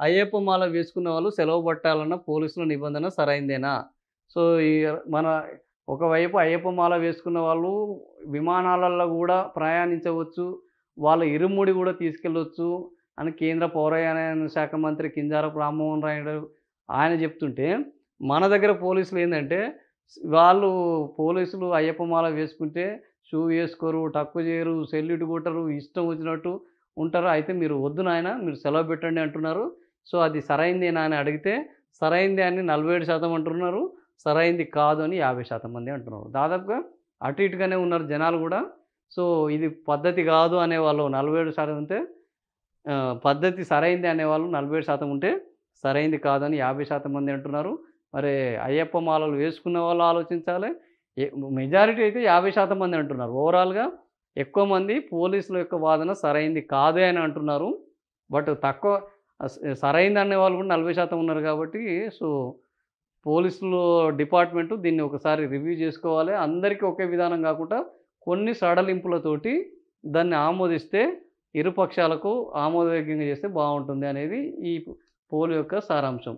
అయ్యప్ప మాల వేసుకున్న వాళ్ళు సెలవు పట్టాలన్న పోలీసుల నిబంధన సరైందేనా? సో, ఈ మన ఒకవైపు అయ్యప్ప మాల వేసుకున్న వాళ్ళు విమానాలల్లో గూడా ప్రయాణించవచ్చు. వాళ్ళ ఇరుముడి గూడా తీసుకెళ్ళొచ్చు అని కేంద్ర పౌరయాన శాఖ మంత్రి కింజారపు రామ్మోహన్ రాయుడు ఆయన జెప్తుంటే, మన దగ్గర పోలీసులేందంటే, వాళ్ళు పోలీసులు అయ్యప్ప మాల వేసుకుంటే షూ ఏసుకోరు, టక్కు జేయరు, సెల్యూట్ కొట్టరు, ఇష్టం వచ్చినట్టు ఉంటారు. అయితే మీరు వద్దు నాయన మీరు సెలవు పెట్టండి అంటున్నారు. సో, అది సరైందేనా అని అడిగితే, సరైందే అని 47% అంటున్నారు. సరైంది కాదు అని 50% మంది అంటున్నారు. దాదాపుగా అటు ఇటుగానే ఉన్నారు జనాలు గూడా. సో, ఇది పద్ధతి గాదు అనేవాళ్ళు 47% ఉంటే పద్ధతి సరైంది అనేవాళ్ళు 47% ఉంటే, సరైంది కాదని 50% మంది అంటున్నారు. మరి అయ్యప్ప మాలలు వేసుకున్న వాళ్ళు ఆలోచించాలి. ఎ మెజారిటీ అయితే 50% మంది అంటున్నారు. ఓవరాల్‌గా ఎక్కువ మంది పోలీసుల యొక్క వాదన సరైంది కాదే అని అంటున్నారు. బట్ తక్కువ సరైంది అనేవాళ్ళు కూడా 40% ఉన్నారు కాబట్టి సో, పోలీసులు డిపార్ట్‌మెంటు దీన్ని ఒకసారి రివ్యూ జేసుకోవాలి. అందరికీ ఒకే విధానం గాకుండా కొన్ని సడలింపులతోటి దాన్ని ఆమోదిస్తే ఇరు పక్షాలకు ఆమోదయోగ్యంగా చేస్తే బావుంటుంది అనేది ఈ పోల్ యొక్క సారాంశం.